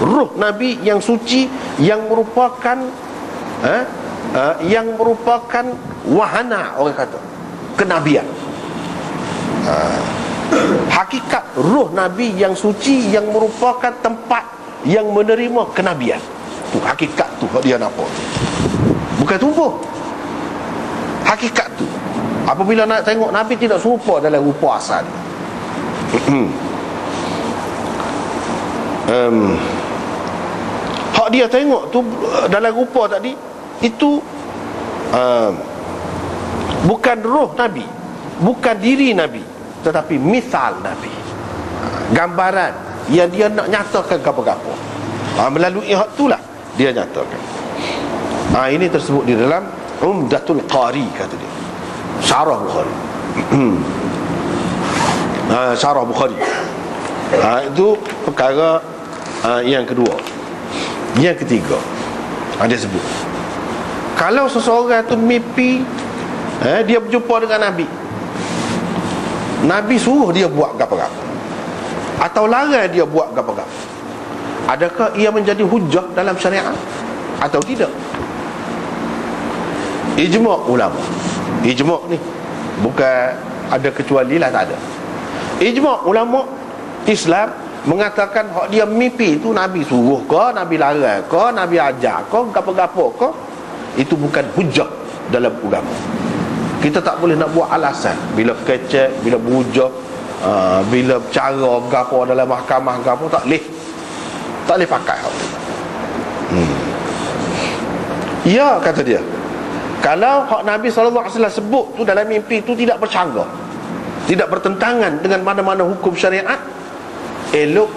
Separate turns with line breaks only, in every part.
ruh Nabi yang suci, yang merupakan wahana, orang kata kenabian. Hakikat ruh Nabi yang suci, yang merupakan tempat yang menerima kenabian. Tu hakikat tu dia nampak, bukan tubuh. Hakikat tu apabila nak tengok Nabi tidak serupa dalam rupa asal. Hak dia tengok tu dalam rupa tadi itu bukan roh Nabi, bukan diri Nabi, tetapi misal Nabi, gambaran yang dia nak nyatakan gapo-gapo. Melalui hak itulah dia nyatakan. Ini tersebut di dalam Umdatul Qari, kata dia, Syarah Bukhari. Syarah Bukhari. Itu perkara yang kedua. Yang ketiga, dia sebut, kalau seseorang tu mimpi dia berjumpa dengan Nabi, Nabi suruh dia buat gapo-gapo atau larang dia buat gapo-gapo, adakah ia menjadi hujah dalam syariat atau tidak? Ijma' ulama. Ijma' ni bukan ada kecuali lah, tak ada. Ijma' ulama Islam mengatakan hak dia mimpi itu Nabi suruh ke, Nabi larang ke, Nabi ajar ke, gapo-gapo ke, itu bukan hujah dalam agama. Kita tak boleh nak buat alasan bila kecek, bila berhujah, bila cara gapo dalam mahkamah gapo, tak boleh. Tak boleh pakai hak tu. Ya, kata dia, kalau hak Nabi SAW sebut tu dalam mimpi tu tidak bercanggah, tidak bertentangan dengan mana-mana hukum syariat, elok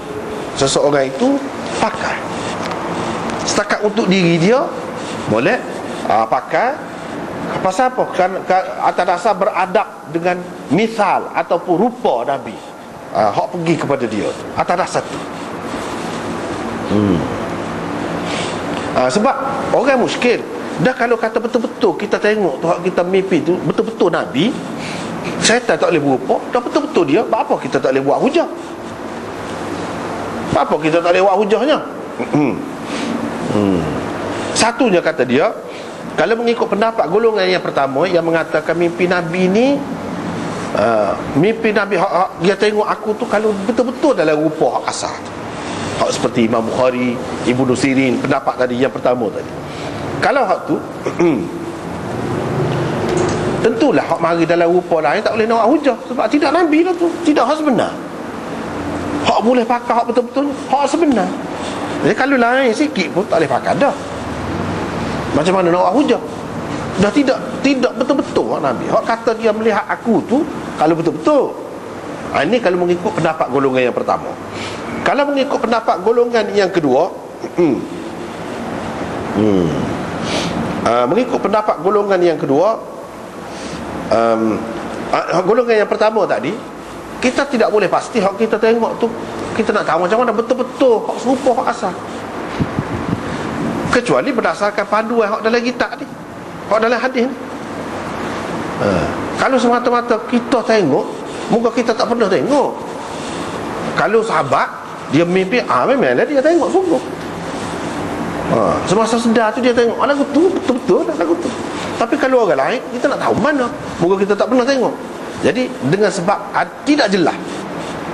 seseorang itu pakai. Setakat untuk diri dia boleh pakai. Pasal apa? Atas dasar beradab dengan misal ataupun rupa Nabi, hak pergi kepada dia atas dasar tu. Sebab orang muskil dah, kalau kata betul-betul kita tengok tu, kita mimpi tu betul-betul Nabi, syaitan tak boleh berupa, dah betul-betul dia, apa kita tak boleh buat hujah? Apa kita tak boleh buat hujahnya? Satunya, kata dia, kalau mengikut pendapat golongan yang pertama yang mengatakan mimpi Nabi ni, mimpi Nabi dia tengok aku tu kalau betul-betul dalam rupa hak asal tu, hak seperti Imam Bukhari, Ibnu Sirin, pendapat tadi yang pertama tadi. Kalau hak tu tentulah hak mari dalam rupa lain tak boleh nak hujah, sebab tidak Nabi lah tu, tidak hak sebenar. Hak boleh pakai hak betul-betul hak sebenar. Jadi kalau lain sikit pun tak boleh pakai dah. Macam mana nak hujah? Dah tidak betul-betul hak Nabi. Hak kata dia melihat aku tu kalau betul-betul. Ini kalau mengikut pendapat golongan yang pertama. Kalau mengikut pendapat golongan yang kedua, mengikut pendapat golongan yang kedua, golongan yang pertama tadi, kita tidak boleh pasti hak kita tengok tu, kita nak tahu macam mana betul-betul hak serupa hak asal, kecuali berdasarkan panduan hak dalam kitab ni, hak dalam hadis ni. Kalau semata-mata kita tengok, muka kita tak pernah tengok. Kalau sahabat dia mimpi, memanglah dia tengok sungguh. Semasa sedar tu dia tengok lagu tu betul-betul lagu tu. Tapi kalau orang lain, kita nak tahu mana, muka kita tak pernah tengok. Jadi dengan sebab tidak jelas,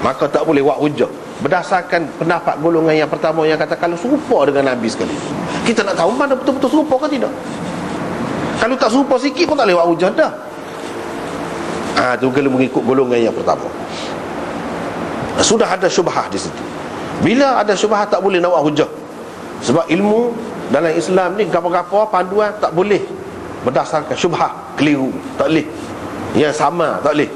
maka tak boleh buat hujah berdasarkan pendapat golongan yang pertama yang kata kalau serupa dengan Nabi sekali. Kita nak tahu mana betul-betul serupa ke tidak. Kalau tak serupa sikit pun tak boleh buat hujah dah. Itu kalau mengikut golongan yang pertama. Sudah ada syubhah di situ. Bila ada syubhah tak boleh nak buat hujah. Sebab ilmu dalam Islam ni gapo-gapo panduan tak boleh berdasarkan syubhah keliru, tak boleh. Yang sama tak boleh.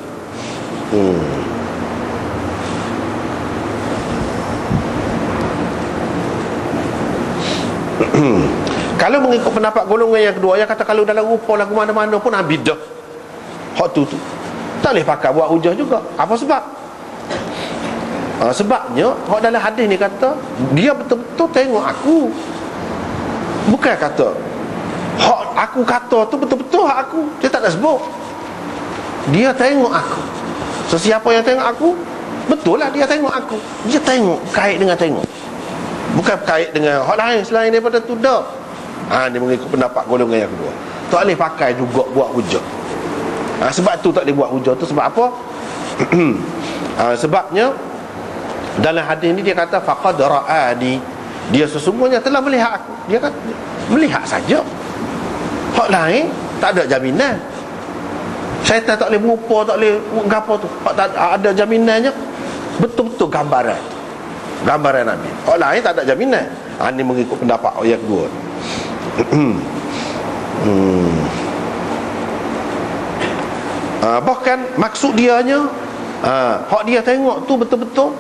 Kalau mengikut pendapat golongan yang kedua yang kata kalau dalam rupa lagu mana-mana pun Nabi dah, hak tu tak boleh pakai buat hujah juga. Apa sebab? Sebabnya hak dalam hadis ni kata dia betul-betul tengok aku, bukan kata hak aku kata tu betul-betul hak aku. Dia tak ada sebut dia tengok aku. Sesiapa yang tengok aku, betul lah dia tengok aku. Dia tengok, kait dengan tengok, Bukan kait dengan hak lain selain daripada tu dah. Dia mengikut pendapat golongan yang kedua. Tak boleh pakai juga buat hujah. Sebab tu tak boleh buat hujah tu sebab apa? Sebabnya dalam hadis ni dia kata faqad ra'ani, dia sesungguhnya telah melihat aku. Dia kata melihat saja. Hak lain tak ada jaminan. Syaitan tak boleh merupa, tak boleh gapo tu. Hak tak ada jaminannya. Betul-betul gambaran Nabi. Hak lain tak ada jaminan. Ini mengikut pendapat yang kedua. Bahkan maksud dianya hak dia tengok tu betul-betul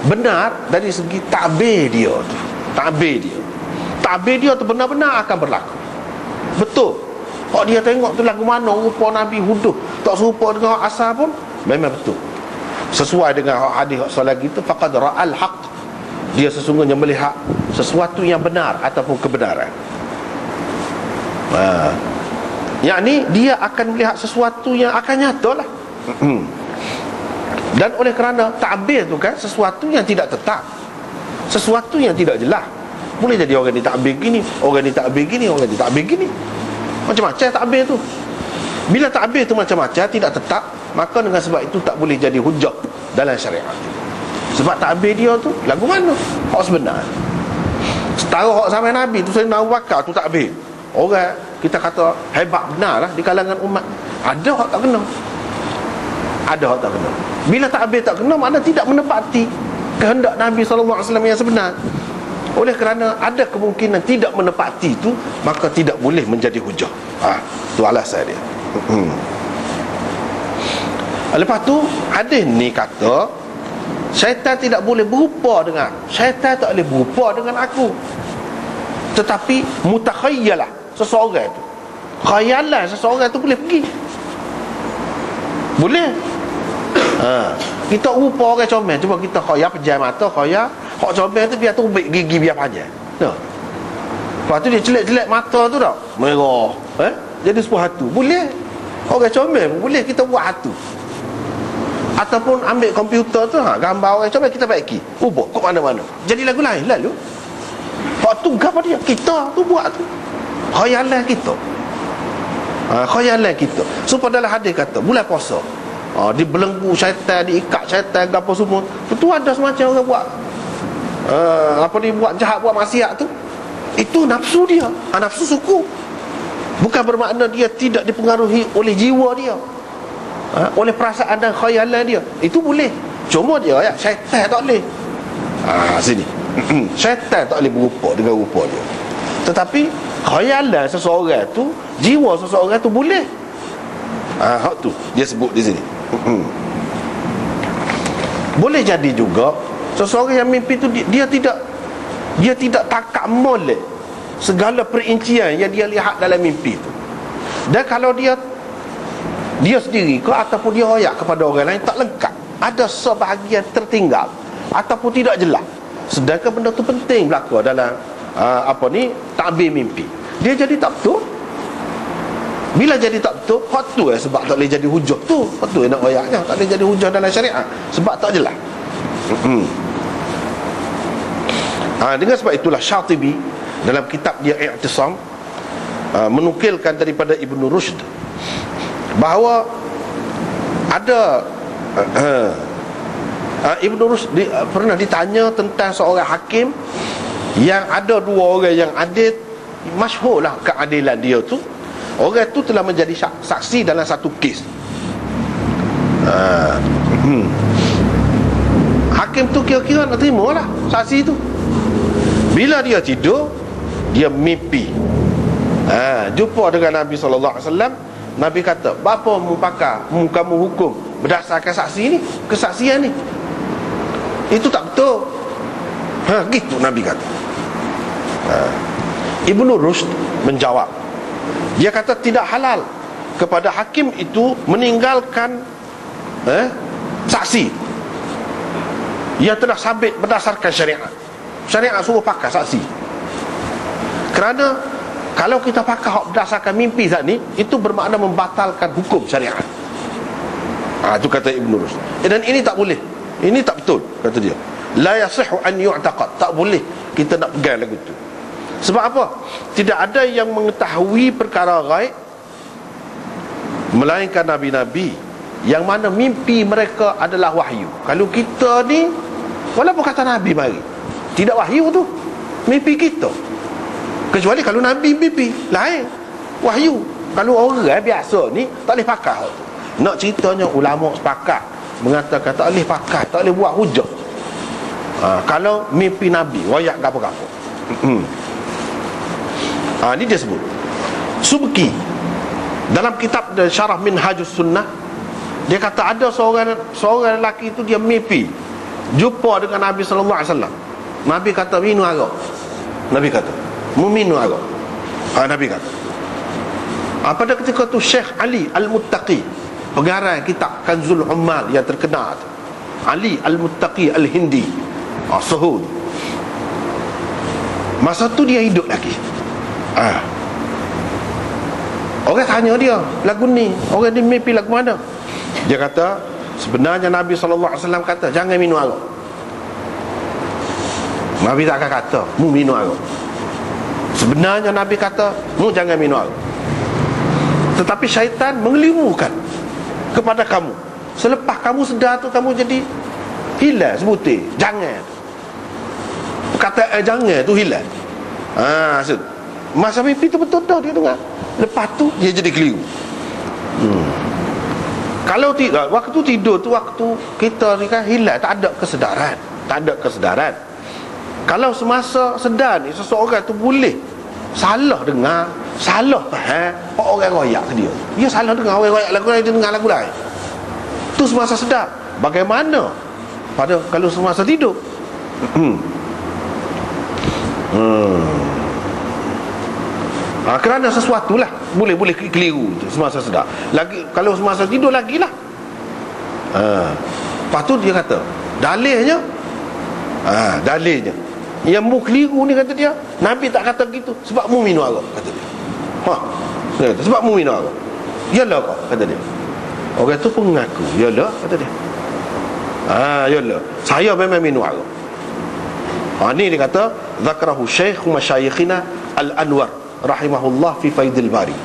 benar dari segi takbir dia tu. Takbir dia tu benar-benar akan berlaku. Betul. Hak dia tengok tu lagu mana rupa Nabi huduh tak serupa dengan hak asal pun memang betul. Sesuai dengan hadis solat gitu, faqad ra'al haqq, dia sesungguhnya melihat sesuatu yang benar ataupun kebenaran. Yakni dia akan melihat sesuatu yang akan nyata lah. Dan oleh kerana takbir tu kan sesuatu yang tidak tetap, sesuatu yang tidak jelas. Boleh jadi orang ni takbir gini, orang ni takbir gini, orang ni takbir gini. Macam-macam takbir tu. Bila takbir tu macam-macam, tidak tetap, maka dengan sebab itu tak boleh jadi hujah dalam syariat. Sebab takbir dia tu lagu mana? Hak sebenar. Setara hak zaman Nabi tu, Sayyidina Abu Bakar tu takbir. Orang kita kata hebat benar lah di kalangan umat. Ada hak tak kena. Ada hak tak kena. Bila takbir tak kena, makna tidak menepati kehendak Nabi SAW yang sebenar. Oleh kerana ada kemungkinan tidak menepati itu, maka tidak boleh menjadi hujah. Itu alasan dia. Lepas tu hadis ni kata syaitan tidak boleh berupa dengan aku. Syaitan tak boleh berupa dengan aku. Tetapi mutakhayyalah seseorang tu, khayalan seseorang tu boleh pergi. Boleh. Kita rupa orang comel, cuba kita khayal pejam mata, khayal hak comel tu biar tubik gigi biar panjang. Lepas tu dia celak-celak mata tu tak merah, jadi sebuah hatu. Boleh. Orang comel boleh kita buat hatu. Ataupun ambil komputer tu, gambar orang comel kita baiki, ubah ke mana-mana, jadi lagu lain lalu. Hak tu gambar dia, kita tu buat tu khayalan kita. Khayalan kita. Supaya dalam hadis kata bulan puasa, dibelenggu syaitan, diikat syaitan, apa semua. Itu ada semacam orang buat buat jahat, buat maksiat tu. Itu nafsu dia, nafsu suku. Bukan bermakna dia tidak dipengaruhi oleh jiwa dia, oleh perasaan dan khayalan dia. Itu boleh. Cuma dia syaitan tak boleh. Sini syaitan tak boleh berupa dengan rupa dia. Tetapi khayalan seseorang tu, jiwa seseorang tu boleh. Hak tu dia sebut di sini. Boleh jadi juga seseorang yang mimpi tu dia tidak takak molek segala perincian yang dia lihat dalam mimpi tu. Dan kalau dia sendiri ke ataupun dia royak kepada orang lain, tak lengkap, ada sebahagian tertinggal ataupun tidak jelas. Sedangkan benda tu penting berlaku dalam takbir mimpi. Dia jadi tak betul. Bila jadi tak betul, hak tu sebab tak boleh jadi hujah tu. Hak tu nak royaknya tak boleh jadi hujah dalam syariat sebab tak jelas. Dengan sebab itulah Syatibi dalam kitab dia I'tisam menukilkan daripada Ibn Rushd bahawa ada Ibn Rushd pernah ditanya tentang seorang hakim yang ada dua orang yang adil, masyhurlah keadilan dia tu. Orang tu telah menjadi saksi dalam satu kes. Hakim tu kira-kira nak terima lah saksi tu. Bila dia tidur, dia mimpi jumpa dengan Nabi SAW. Nabi kata, "Bapa mu pakar, kamu hukum berdasarkan saksi ni, kesaksian ni?" Itu tak betul. Gitu Nabi kata. Ibn Rushd menjawab, dia kata tidak halal kepada hakim itu meninggalkan saksi yang telah sabit berdasarkan syariat. Syariat suruh pakai saksi. Kerana kalau kita pakai hak berdasarkan mimpi saat ni, itu bermakna membatalkan hukum syariat. Itu kata Ibn Rushd. Dan ini tak boleh. Ini tak betul, kata dia. La yasihu an yu'taqad. Tak boleh kita nak pegang lagu tu. Sebab apa? Tidak ada yang mengetahui perkara gaib melainkan Nabi-Nabi, yang mana mimpi mereka adalah wahyu. Kalau kita ni, walaupun kata Nabi mari, tidak wahyu tu, mimpi kita. Kecuali kalau Nabi mimpi, lain, wahyu. Kalau orang biasa ni, tak boleh pakai tu. Nak ceritanya ulama sepakat mengatakan tak boleh pakai, tak boleh buat hujah kalau mimpi Nabi, wayak apa-apa. Ni dia sebut Subki dalam kitab Syarah Minhajus Sunnah. Dia kata ada seorang lelaki itu dia mimpi jumpa dengan Nabi sallallahu alaihi wasallam. Nabi kata minum arak. Nabi kata mu minum arak. Nabi kata. Pada ketika tu Syekh Ali Al-Muttaqi, pengarang kitab Kanzul Ummal yang terkenal tu, Ali Al-Muttaqi Al-Hindi, Suhud, masa tu dia hidup lagi. Orang tanya dia, lagu ni, orang ni mimpi lagu mana? Dia kata, sebenarnya Nabi SAW kata, jangan minum arak. Nabi tak akan kata, mu minum arak. Sebenarnya Nabi kata, mu jangan minum arak. Tetapi syaitan mengelirukan kepada kamu. Selepas kamu sedar tu, kamu jadi hilang sebutir. Jangan. Perkataan jangan tu hilang. Masa mimpi tu betul dah dia dengar. Lepas tu dia jadi keliru. Kalau tidak, waktu tidur tu, waktu kita ni kan hilang, tak ada kesedaran. Tak ada kesedaran. Kalau semasa sedar ni, seseorang tu boleh salah dengar, salah faham orang royak ke dia. Dia salah dengar orang royak lagu lain, dia dengar lagu lain. Tu semasa sedar. Bagaimana pada kalau semasa tidur? Kerana sesuatu lah boleh keliru tu semasa sedar. Lagi kalau semasa tidur lagilah. Lepas tu dia kata dalilnya yang mu keliru ni, kata dia, Nabi tak kata gitu sebab mu minum arak, kata dia. Dia kata sebab mu minum arak. Yalah kau, kata dia. Orang tu pun mengaku, yalah, kata dia. Yalah, saya memang minum arak. Ni dia kata zakrahu Syekh Masyayikhina Al-Anwar rahimahullah fi Faidil Bari.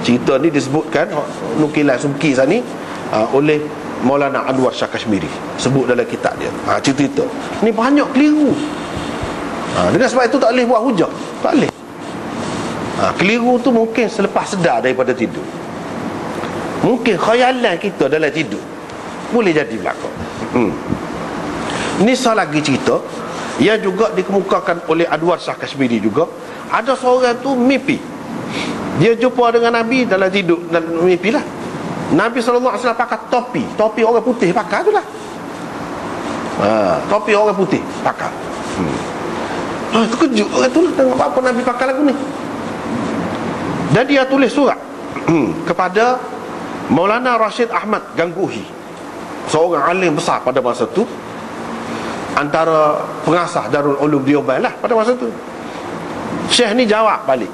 Cerita ni disebutkan nukilan Subki sani oleh Maulana Anwar Shah Kashmiri, sebut dalam kitab dia. Cerita ni banyak keliru. Dengan sebab itu tak boleh buat hujah. Tak boleh. Keliru tu mungkin selepas sedar daripada tidur. Mungkin khayalan kita dalam tidur. Boleh jadi belakang. Ni salah lagi cerita yang juga dikemukakan oleh Anwar Shah Kashmiri juga. Ada seorang tu mimpi, dia jumpa dengan Nabi dalam tidur, dalam mimpi lah. Nabi SAW pakai topi orang putih pakai tu lah. Topi orang putih pakai. Terkejut orang tu, tengok apa Nabi pakai lagu ni. Dan dia tulis surat kepada Maulana Rashid Ahmad Gangguhi, seorang alim besar pada masa tu, antara pengasas Darul Ulum Deoband lah pada masa tu. Syekh ni jawab balik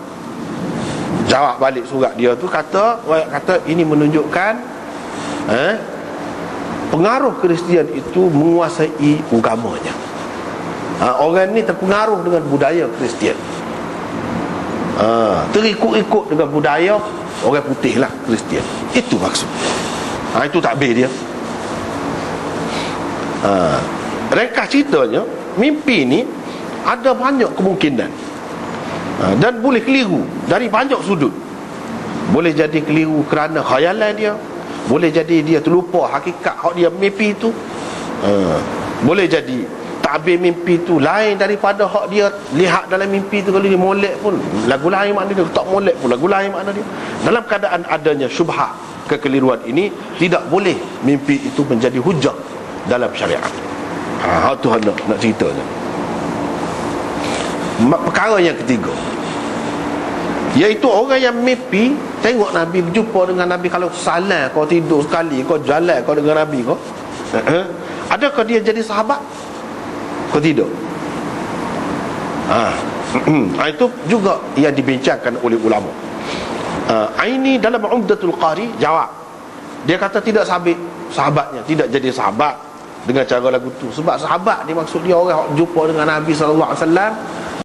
surat dia tu, kata ini menunjukkan pengaruh Kristian itu menguasai agamanya. Orang ni terpengaruh dengan budaya Kristian, terikut-ikut dengan budaya orang putih lah, Kristian. Itu maksud. Itu takbir dia. Ringkas ceritanya, mimpi ni ada banyak kemungkinan, dan boleh keliru dari banyak sudut. Boleh jadi keliru kerana khayalan dia, boleh jadi dia terlupa hakikat hak dia mimpi itu. Boleh jadi takbir mimpi tu lain daripada hak dia lihat dalam mimpi tu. Kalau dia molek pun lagu lain makna dia, tak molek pun lagu lain makna dia. Dalam keadaan adanya syubhat, kekeliruan ini, tidak boleh mimpi itu menjadi hujah dalam syariat. Tuhan nak ceritanya. Perkara yang ketiga, iaitu orang yang mimpi tengok Nabi, berjumpa dengan Nabi. Kalau salah kau tidur sekali, kau jalan kau dengan Nabi kau, adakah dia jadi sahabat? Kau tidur. Itu juga yang dibincangkan oleh ulama. Ini dalam Umdatul Qari jawab. Dia kata tidak sabit sahabatnya, tidak jadi sahabat dengan cara lagu tu. Sebab sahabat ni maksud dia orang jumpa dengan Nabi SAW